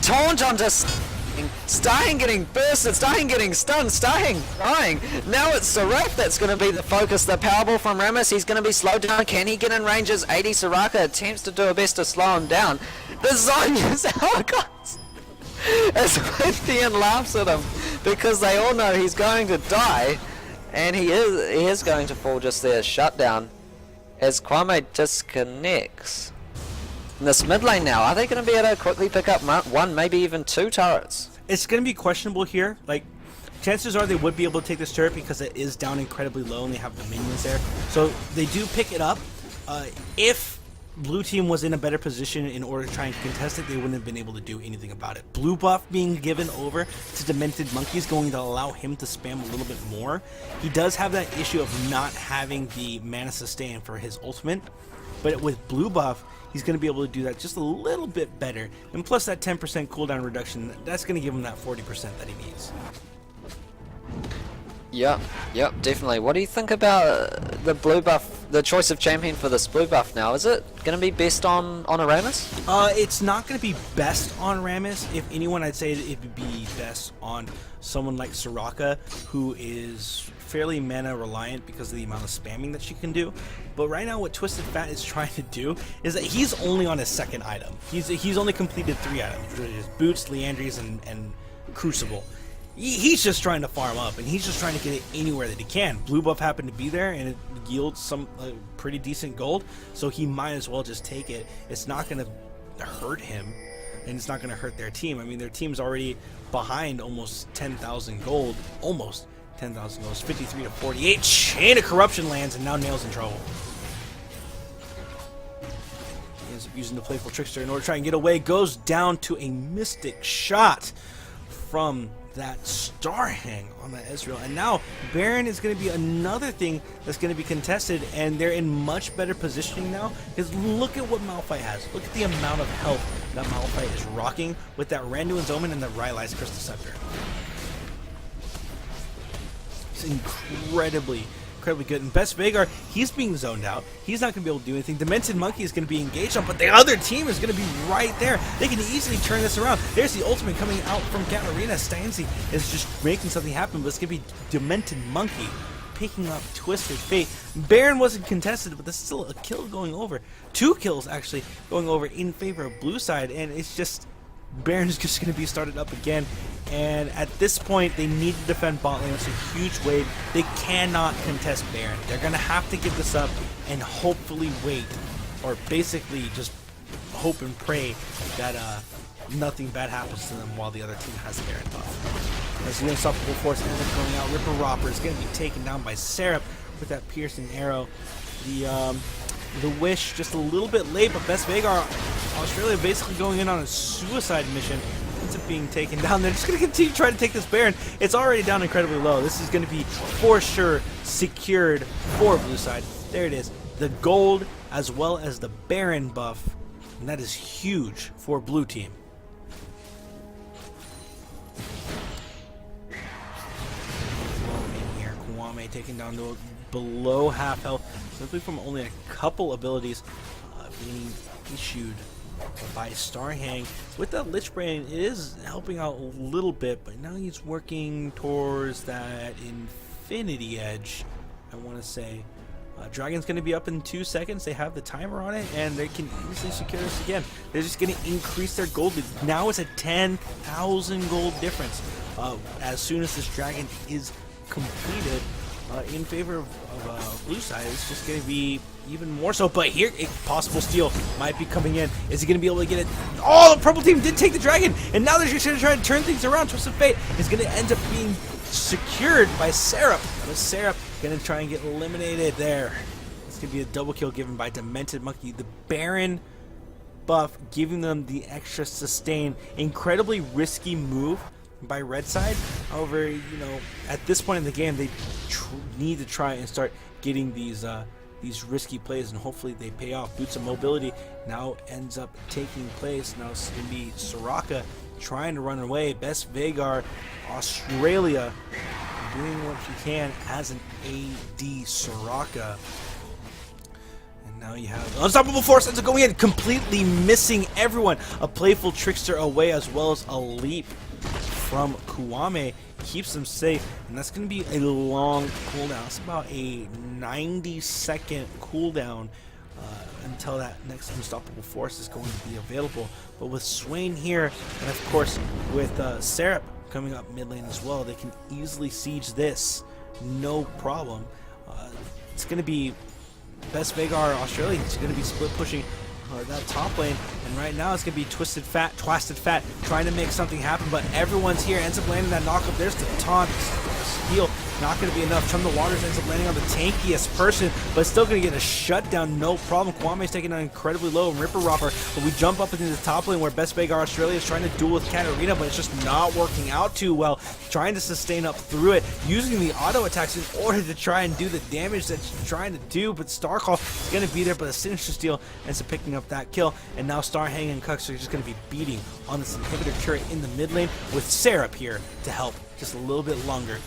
Taunt onto... Starhang getting bursted, Starhang getting stunned, Starhang crying. Now it's Seraph that's going to be the focus. The powerball from Rammus, he's going to be slowed down. Can he get in range as 80 Soraka attempts to do her best to slow him down? The Zonya's outcast as Pantheon laughs at him because they all know he's going to die. And he is going to fall just there. Shutdown as Kwame disconnects. In this mid lane now, are they going to be able to quickly pick up one, maybe even two turrets? It's going to be questionable here. Like, chances are they would be able to take this turret because it is down incredibly low and they have the minions there. So they do pick it up. If blue team was in a better position in order to try and contest it, they wouldn't have been able to do anything about it. Blue buff being given over to Demented Monkey is going to allow him to spam a little bit more. He does have that issue of not having the mana sustain for his ultimate, but with blue buff, he's going to be able to do that just a little bit better. And plus that 10% cooldown reduction, that's going to give him that 40% that he needs. Yep, definitely. What do you think about the blue buff, the choice of champion for this blue buff now? Is it going to be best on Aramis? It's not going to be best on Rammus. If anyone, I'd say it would be best on someone like Soraka, who is fairly mana reliant because of the amount of spamming that she can do. But right now what Twisted Fat is trying to do is that he's only on his second item. He's only completed 3 items, which is Boots, Leandries, and Crucible. He's just trying to farm up, and he's just trying to get it anywhere that he can. Blue buff happened to be there, and it yields some pretty decent gold, so he might as well just take it. It's not going to hurt him, and it's not going to hurt their team. I mean, their team's already behind almost 10,000 gold. Almost 10,000 gold. It's 53 to 48. Chain of Corruption lands, and now Nail's in trouble. He ends up using the Playful Trickster in order to try and get away. Goes down to a Mystic Shot from that Star Hang on that Ezreal, and now Baron is going to be another thing that's going to be contested, and they're in much better positioning now because look at what Malphite has. Look at the amount of health that Malphite is rocking with that Randuin's Omen and the Rylai's Crystal Scepter. It's incredibly good. And Best Veigar, he's being zoned out. He's not going to be able to do anything. Demented Monkey is going to be engaged on, but the other team is going to be right there. They can easily turn this around. There's the ultimate coming out from Katarina. Stanzi is just making something happen, but it's going to be Demented Monkey picking up Twisted Fate. Baron wasn't contested, but there's still a kill going over. 2 kills actually going over in favor of blue side, and it's just Baron's just going to be started up again. And at this point, they need to defend bot lane. It's a huge wave. They cannot contest Baron. They're going to have to give this up and hopefully wait, or basically just hope and pray that nothing bad happens to them while the other team has Baron buff. As the Unstoppable Force ends up going out, Ripper Ropper is going to be taken down by Seraph with that piercing arrow. The Wish just a little bit late, but Best Veigar, Australia basically going in on a suicide mission. Ends up being taken down. They're just going to continue trying to take this Baron. It's already down incredibly low. This is going to be for sure secured for blue side. There it is. The gold as well as the Baron buff. And that is huge for blue team. In here, Kwame taking down the below half health, simply from only a couple abilities being issued by Star Hang. With that Lich Brain, it is helping out a little bit, but now he's working towards that Infinity Edge, I want to say. Dragon's going to be up in 2 seconds. They have the timer on it, and they can easily secure this again. They're just going to increase their gold lead. Now it's a 10,000 gold difference as soon as this Dragon is completed. In favor of blue side, it's just going to be even more so. But here, a possible steal might be coming in. Is he going to be able to get it? Oh, the purple team did take the Dragon, and now they're just going to try to turn things around. Twisted Fate is going to end up being secured by Seraph. But Seraph going to try and get eliminated there. It's going to be a double kill given by Demented Monkey. The Baron buff giving them the extra sustain. Incredibly risky move by red side. However, you know, at this point in the game, they need to try and start getting these risky plays, and hopefully they pay off. Boots of Mobility now ends up taking place. Now it's going to be Soraka trying to run away. Best Veigar, Australia, doing what she can as an AD Soraka. And now you have Unstoppable Force ends up going in, completely missing everyone. A Playful Trickster away, as well as a leap from Kwame keeps them safe, and that's going to be a long cooldown. It's about a 90-second cooldown until that next Unstoppable Force is going to be available. But with Swain here, and of course with Seraph coming up mid lane as well, they can easily siege this no problem. It's going to be Best Vagar Australia. He's going to be split pushing that top lane, and right now it's going to be Twisted Fat trying to make something happen, but everyone's here. Ends up landing that knockup. There's the taunt. Steal, not going to be enough. Chum the Waters ends up landing on the tankiest person, but still going to get a shutdown, no problem. Kwame's taking down incredibly low, and Ripper Ropper, but we jump up into the top lane where Best Vagar Australia is trying to duel with Katarina, but it's just not working out too well. Trying to sustain up through it, using the auto attacks in order to try and do the damage that she's trying to do, but Starcall is going to be there, but a Sinister Steal ends up picking up that kill, and now Starhang and Kux are just going to be beating on this inhibitor turret in the mid lane with Serap here to help just a little bit longer.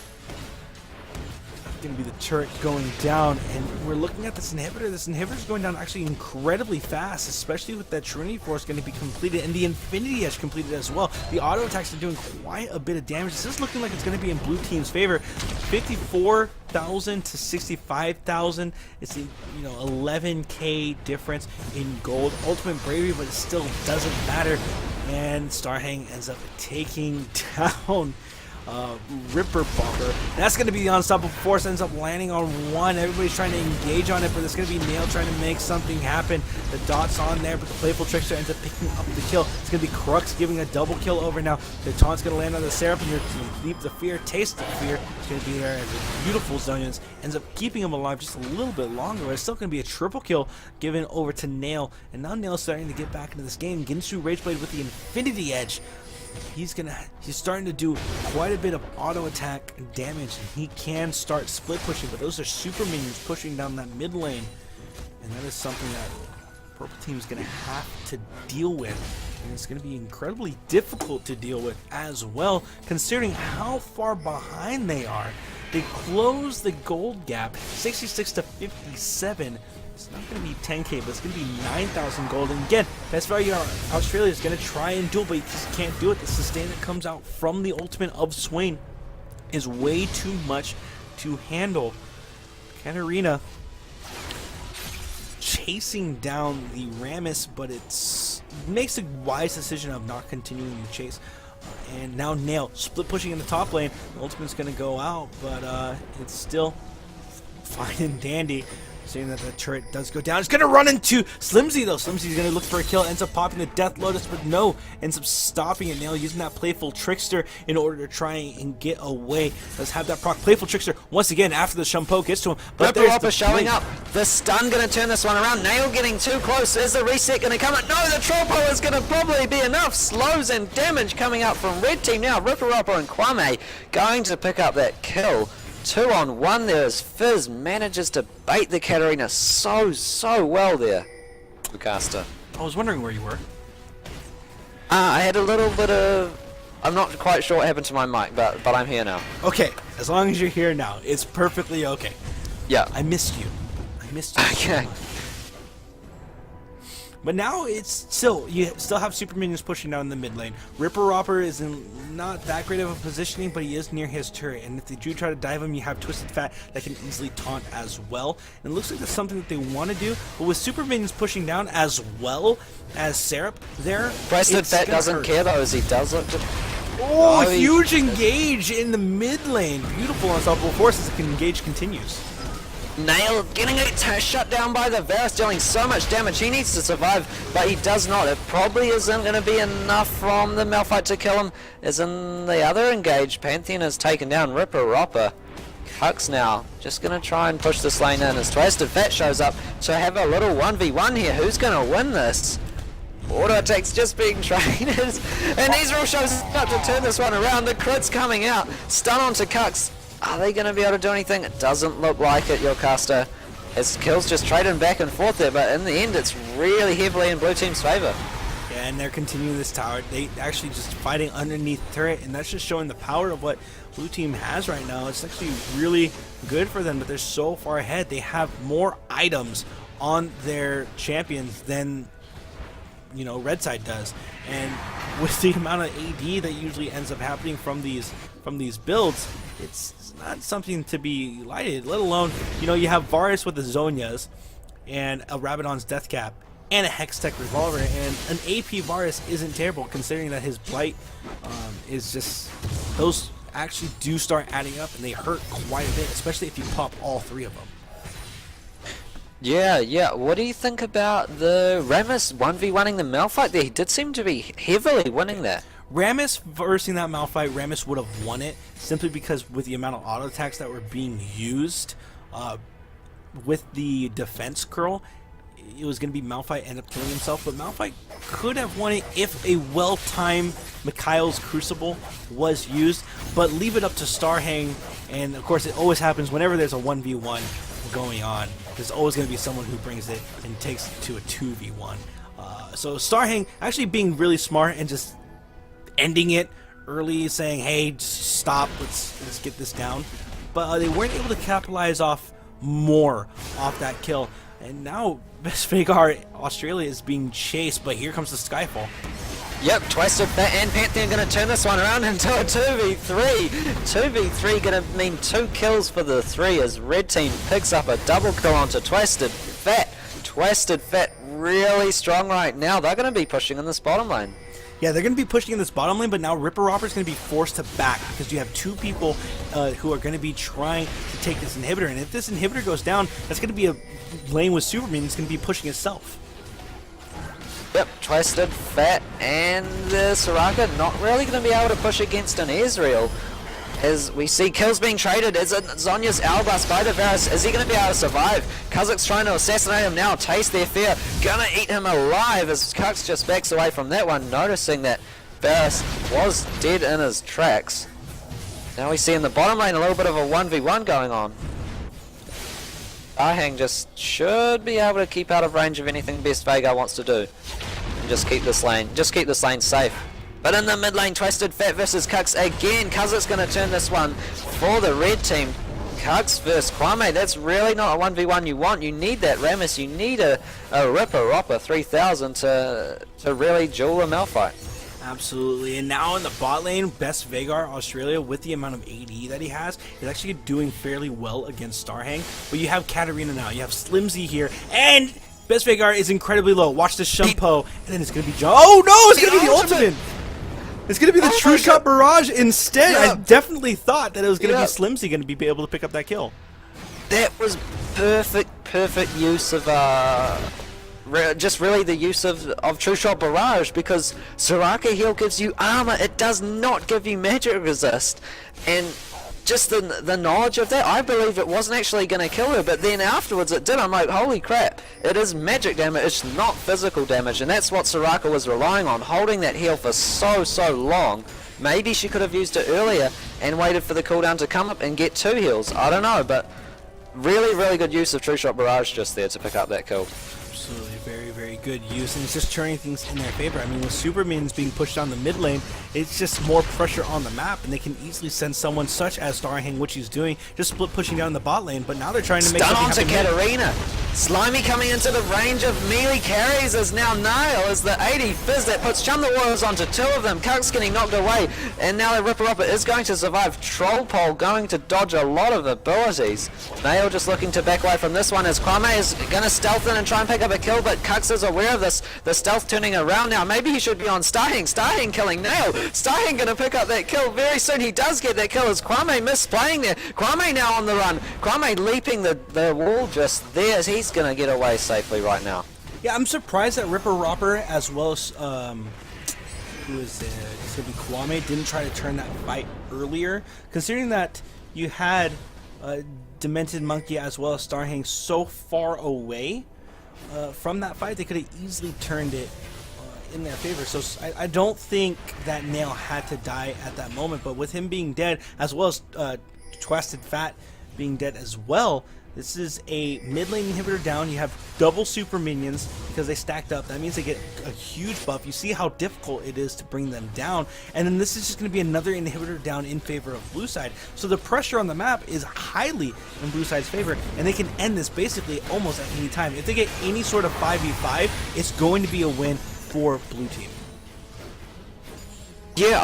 Going to be the turret going down, and we're looking at this inhibitor. This inhibitor is going down actually incredibly fast, especially with that Trinity Force going to be completed and the Infinity Edge completed as well. The auto attacks are doing quite a bit of damage. This is looking like it's going to be in blue team's favor. 54,000 to 65,000. It's a 11k difference in gold. Ultimate Bravery, but it still doesn't matter. And Starhang ends up taking down Ripper Popper. And that's going to be the unstoppable force. Ends up landing on one. Everybody's trying to engage on it, but it's going to be Nail trying to make something happen. The dot's on there, but the Playful Trickster ends up picking up the kill. It's going to be Crux giving a double kill over now. The taunt's going to land on the Seraph, and you're Leap the Fear, Taste the Fear. It's going to be there as a beautiful Zonians. Ends up keeping him alive just a little bit longer, but it's still going to be a triple kill given over to Nail. And now Nail's starting to get back into this game. Ginsu Rageblade with the Infinity Edge. He's starting to do quite a bit of auto attack damage, and he can start split pushing, but those are super minions pushing down that mid lane, and that is something that Purple Team is going to have to deal with, and it's going to be incredibly difficult to deal with as well, considering how far behind they are. They close the gold gap 66 to 57. It's not going to be 10k, but it's going to be 9,000 gold. And again, Best Value Australia is going to try and duel, but he just can't do it. The sustain that comes out from the ultimate of Swain is way too much to handle. Katarina chasing down the Rammus, but makes a wise decision of not continuing the chase. And now Nail split pushing in the top lane. The ultimate's going to go out, but it's still fine and dandy. Seeing that the turret does go down. It's going to run into Slimzy, though. Slimzy's going to look for a kill. Ends up popping the Death Lotus, but no. Ends up stopping it. Nail using that Playful Trickster in order to try and get away. Let's have that proc. Playful Trickster, once again, after the Shumpo gets to him. But Ripper Ropper showing up. The stun going to turn this one around. Nail getting too close. Is the reset going to come out? No, the Tropo is going to probably be enough. Slows and damage coming out from red team now. Ripper Ropper and Kwame going to pick up that kill. 2-on-1 there as Fizz manages to bait the Katarina so well there. Caster. I was wondering where you were. I had a little bit of... I'm not quite sure what happened to my mic, but I'm here now. Okay, as long as you're here now, it's perfectly okay. Yeah. I missed you. Okay. So much. But now it's still, you still have super minions pushing down the mid lane. Ripper Ropper is in not that great of a positioning, but he is near his turret. And if they do try to dive him, you have Twisted Fat that can easily taunt as well. And it looks like that's something that they want to do. But with super minions pushing down as well as Serap there, Twisted Fat doesn't care though, as he does look to... Oh, huge engage in the mid lane. Beautiful unstoppable force as the engage continues. Nail getting it shut down by the Varus, dealing so much damage. He needs to survive, but he does not. It probably isn't going to be enough from the Malphite to kill him. As in the other engage, Pantheon has taken down Ripper Ropper. Hux now just going to try and push this lane in as Twisted Fat shows up to have a little 1v1 here. Who's going to win this? Auto attacks just being trained, and Ezreal shows up to turn this one around. The crit's coming out. Stun onto Kux. Are they going to be able to do anything? It doesn't look like it, Yocaster. His kills just trading back and forth there, but in the end it's really heavily in blue team's favor. Yeah, and they're continuing this tower. They actually just fighting underneath turret, and that's just showing the power of what blue team has right now. It's actually really good for them, but they're so far ahead. They have more items on their champions than red side does, and with the amount of AD that usually ends up happening from these builds, it's not something to be lighted, let alone, you have Varus with the Zonias and a Rabadon's Death Cap and a Hextech Revolver, and an AP Varus isn't terrible considering that his Blight is just, those actually do start adding up, and they hurt quite a bit, especially if you pop all 3 of them. Yeah. What do you think about the Rammus 1v1ing the Malphite there? He did seem to be heavily winning that. Rammus versing that Malphite, Rammus would have won it simply because with the amount of auto attacks that were being used with the defense curl, it was going to be Malphite end up killing himself, but Malphite could have won it if a well-timed Mikhail's Crucible was used, but leave it up to Starhang, and of course it always happens whenever there's a 1v1 going on. There's always going to be someone who brings it and takes it to a 2v1. So Starhang actually being really smart and just ending it early, saying, hey, just stop, let's get this down. But they weren't able to capitalize more off that kill. And now Best Vagar Australia is being chased, but here comes the Skyfall. Yep, Twisted Fat and Pantheon going to turn this one around into a 2v3. 2v3 going to mean 2 kills for the 3 as Red Team picks up a double kill onto Twisted Fat. Twisted Fat really strong right now. They're going to be pushing in this bottom lane. Yeah, they're going to be pushing in this bottom lane, but now Ripper Robber's going to be forced to back because you have 2 people who are going to be trying to take this inhibitor. And if this inhibitor goes down, that's going to be a lane with Superman. It's going to be pushing itself. Yep, Twisted Fat and Soraka not really going to be able to push against an Ezreal. As we see kills being traded, is it Zonya's Hourglass by the Varus? Is he going to be able to survive? Kha'Zix's trying to assassinate him now, taste their fear, gonna eat him alive as Kux just backs away from that one, noticing that Varus was dead in his tracks. Now we see in the bottom lane a little bit of a 1v1 going on. Ahang just should be able to keep out of range of anything Best Vagar wants to do. And just keep this lane safe. But in the mid lane, Twisted Fat versus Kux again. Kha'Zix's going to turn this one for the red team. Kux versus Kwame, that's really not a 1v1 you want. You need that Rammus, you need a Ripper Ropper 3000 to really duel a Malphite. Absolutely, and now in the bot lane, Best Vagar Australia, with the amount of AD that he has, is actually doing fairly well against Starhang. But you have Katarina now, you have Slimzy here, and Best Vagar is incredibly low. Watch this Shumpo, and then it's going to be Oh no, it's going to be the ultimate! It's going to be the True Shot Barrage instead. I definitely thought that it was going to be Slimzy going to be able to pick up that kill. That was perfect use of just really the use of True Shot Barrage, because Soraka heal gives you armor, it does not give you magic resist, and just the knowledge of that, I believe it wasn't actually going to kill her, but then afterwards it did. I'm like, holy crap, it is magic damage, it's not physical damage, and that's what Soraka was relying on, holding that heal for so long. Maybe she could have used it earlier and waited for the cooldown to come up and get 2 heals, I don't know, but really good use of True Shot Barrage just there to pick up that kill. Absolutely, very good use, and it's just turning things in their favor. I mean, with super minions being pushed down the mid lane, it's just more pressure on the map, and they can easily send someone such as Starhang, which he's doing, just split pushing down the bot lane, but now they're trying to make something happen. Stun onto Katarina. Slimy coming into the range of melee carries as now Niall is the 80 Fizz that puts Chum the Warriors onto 2 of them. Kux getting knocked away, and now the Ripper Upper is going to survive. Troll Pole going to dodge a lot of abilities. Niall just looking to back away from this one as Kwame is going to stealth in and try and pick up a kill, but Kux is aware of this. The stealth turning around now. Maybe he should be on Starhang. Starhang killing Nail. Starhang going to pick up that kill very soon. He does get that kill as Kwame misplaying there. Kwame now on the run. Kwame leaping the wall just there as he's going to get away safely right now. Yeah, I'm surprised that Ripper Ropper as well as who is it? It's going to be Kwame didn't try to turn that fight earlier, considering that you had Demented Monkey as well as Starhang so far away from that fight. They could have easily turned it in their favor. So I don't think that Nail had to die at that moment, but with him being dead as well as Twisted Fat being dead as well, this is a mid lane inhibitor down. You have double super minions because they stacked up. That means they get a huge buff. You see how difficult it is to bring them down, and then this is just going to be another inhibitor down in favor of blue side. So the pressure on the map is highly in blue side's favor, and they can end this basically almost at any time. If they get any sort of 5v5, it's going to be a win for blue team. Yeah,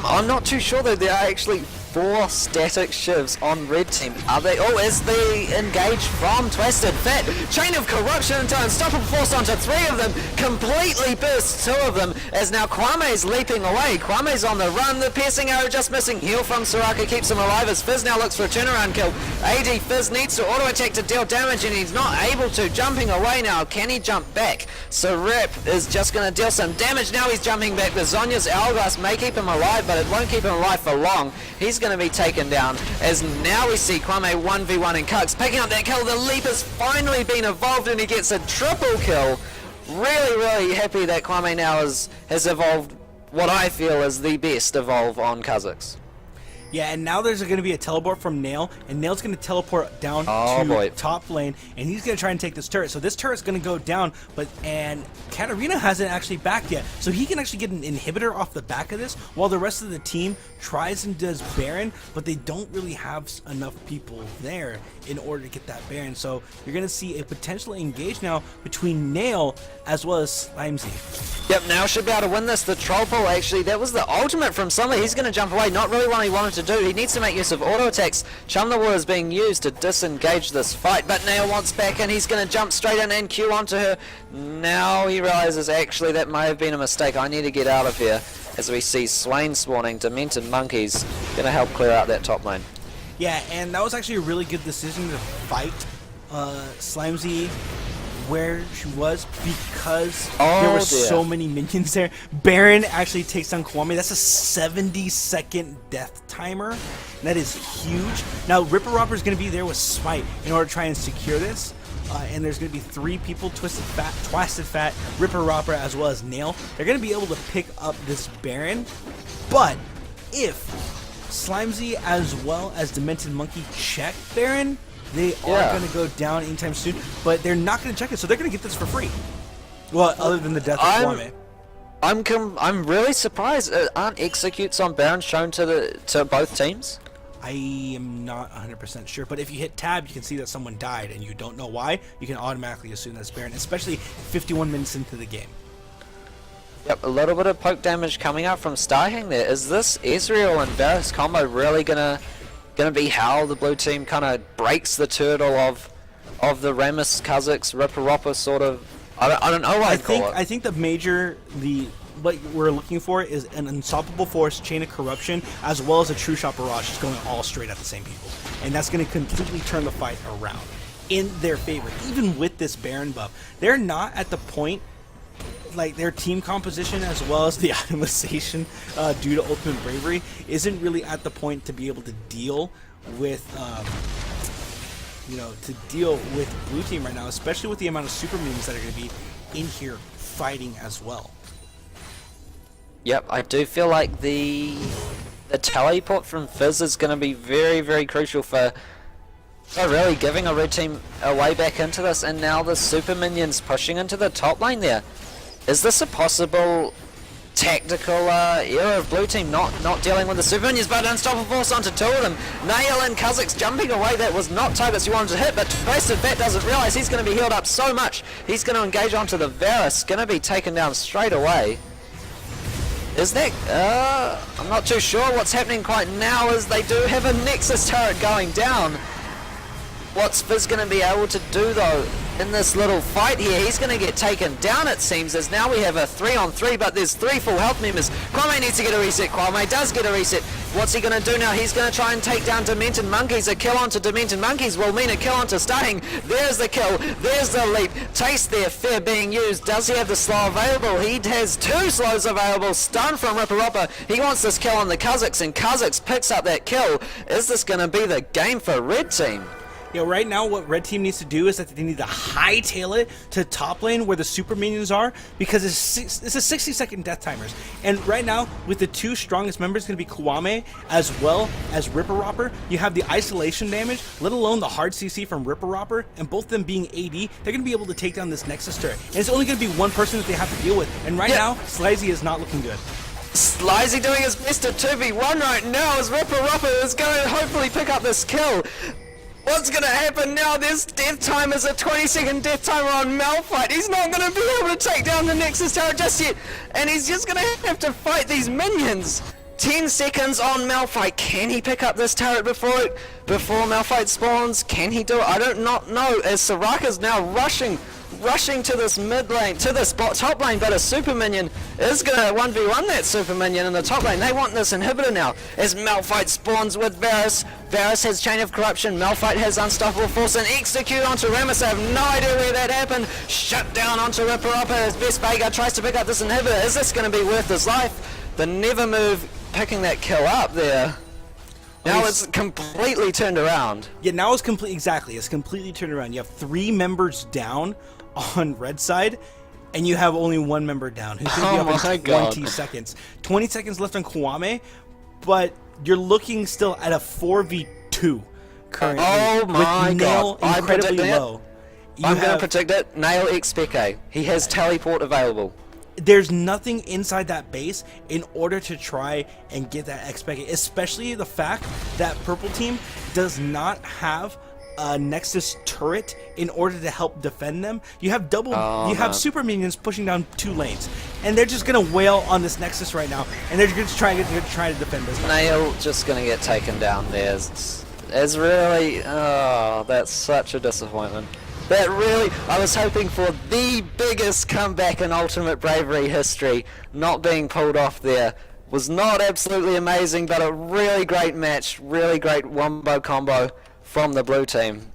I'm not too sure though. There are actually 4 static shivs on red team. Are they? Oh, is the engage from Twisted Fat? Chain of Corruption into Unstoppable Force onto 3 of them. Completely bursts 2 of them. As now Kwame's leaping away. Kwame's on the run. The piercing arrow just missing. Heal from Soraka keeps him alive as Fizz now looks for a turnaround kill. AD Fizz needs to auto attack to deal damage and he's not able to. Jumping away now. Can he jump back? So Rip is just going to deal some damage. Now he's jumping back. The Zonya's Hourglass may keep him alive, but it won't keep him alive for long. He's going to be taken down as now we see Kwame 1v1 and Kux picking up that kill. The leap has finally been evolved and he gets a triple kill. Really happy that Kwame now has evolved what I feel is the best evolve on Kha'Zix. Yeah, and now there's going to be a teleport from Nail, and Nail's going to teleport down to top lane, and he's going to try and take this turret. So this turret's going to go down, and Katarina hasn't actually backed yet. So he can actually get an inhibitor off the back of this, while the rest of the team tries and does Baron, but they don't really have enough people there in order to get that Baron. So you're going to see a potential engage now between Nail as well as Slimesy. Yep, now should be able to win this. The troll pull, actually, that was the ultimate from Summer. He's going to jump away. Not really what he wanted to do. He needs to make use of auto attacks. Chum the War is being used to disengage this fight, but Nail wants back and he's going to jump straight in and Q onto her. Now he realizes actually that may have been a mistake. I need to get out of here as we see Swain spawning. Demented Monkeys going to help clear out that top lane. Yeah, and that was actually a really good decision to fight Slimesy where she was because there were so many minions there. Baron actually takes down Kwame. That's a 70-second death timer. And that is huge. Now Ripper Robber is going to be there with Smite in order to try and secure this. And there's going to be 3 people, Twisted Fat, Ripper Robber, as well as Nail. They're going to be able to pick up this Baron. But if Slimesy as well as Demented Monkey check Baron, they are going to go down anytime soon, but they're not going to check it, so they're going to get this for free. Well, other than the death of Kwame. I'm really surprised. Aren't executes on Baron shown to both teams? I am not 100% sure, but if you hit tab, you can see that someone died, and you don't know why. You can automatically assume that's Baron, especially 51 minutes into the game. Yep, a little bit of poke damage coming up from Starhang there. Is this Ezreal and Varus combo really gonna be how the blue team kind of breaks the turtle of the Rammus Kha'Zix Ripper Ropper sort of? I don't know what I think what we're looking for is an unstoppable force, chain of corruption, as well as a true shot barrage, just going all straight at the same people, and that's going to completely turn the fight around in their favor. Even with this Baron buff, they're not at the point. Like their team composition as well as the itemization due to Ultimate Bravery isn't really at the point to be able to deal with blue team right now, especially with the amount of super minions that are going to be in here fighting as well. Yep, I do feel like the teleport from Fizz is going to be very crucial for really giving a red team a way back into this, and now the super minions pushing into the top lane there. Is this a possible tactical error of blue team not dealing with the super minions, but unstoppable force onto 2 of them? Nail and Kha'Zix jumping away. That was not targets you wanted to hit, but Twisted Fat doesn't realize he's going to be healed up so much. He's going to engage onto the Varus, going to be taken down straight away. Is that... I'm not too sure what's happening quite now, as they do have a Nexus turret going down. What's Fizz going to be able to do though in this little fight here? He's going to get taken down, it seems, as now we have a 3-on-3, but there's 3 full health members. Kwame needs to get a reset. Kwame does get a reset. What's he going to do now? He's going to try and take down Demented Monkeys. A kill onto Demented Monkeys will mean a kill onto Starhang. There's the kill. There's the leap. Taste their fear being used. Does he have the slow available? He has 2 slows available. Stun from Ripper Ropper. He wants this kill on the Kha'Zix, and Kha'Zix picks up that kill. Is this going to be the game for red team? Right now what red team needs to do is that they need to hightail it to top lane where the super minions are, because it's a 60-second death timers. And right now, with the 2 strongest members going to be Kwame as well as Ripper Ropper, you have the isolation damage, let alone the hard CC from Ripper Ropper, and both them being AD, they're going to be able to take down this Nexus turret. And it's only going to be one person that they have to deal with. And right now, Slizy is not looking good. Slizy doing his best to 2v1 right now as Ripper Ropper is going to hopefully pick up this kill. What's going to happen now? This death time is a 20-second death timer on Malphite. He's not going to be able to take down the Nexus turret just yet. And he's just going to have to fight these minions 10 seconds on Malphite. Can he pick up this turret before Malphite spawns? Can he do it? I don't not know, as Soraka's now rushing to this mid lane, to this top lane, but a super minion is gonna 1v1 that super minion in the top lane. They want this inhibitor now, as Malphite spawns with Varus. Varus has Chain of Corruption, Malphite has Unstoppable Force, and execute onto Rammus. I have no idea where that happened. Shut down onto Ripper as Vega tries to pick up this inhibitor. Is this gonna be worth his life? The Never Move picking that kill up there. Now it's completely turned around. Yeah, now it's it's completely turned around. You have 3 members down on red side, and you have only 1 member down who's going to be up in 20 seconds. 20 seconds left on Kwame, but you're looking still at a 4v2 currently. Oh my with Nail god. incredibly low. I'm going to predict it. Nail X Peke. He has teleport available. There's nothing inside that base in order to try and get that XP, especially the fact that purple team does not have a Nexus turret in order to help defend them. You have super minions pushing down 2 lanes, and they're just gonna wail on this Nexus right now, and they're just trying to defend this. Nail just gonna get taken down there. It's really, oh, that's such a disappointment. That really, I was hoping for the biggest comeback in Ultimate Bravery history, not being pulled off there. Was not absolutely amazing, but a really great match, really great wombo combo from the blue team.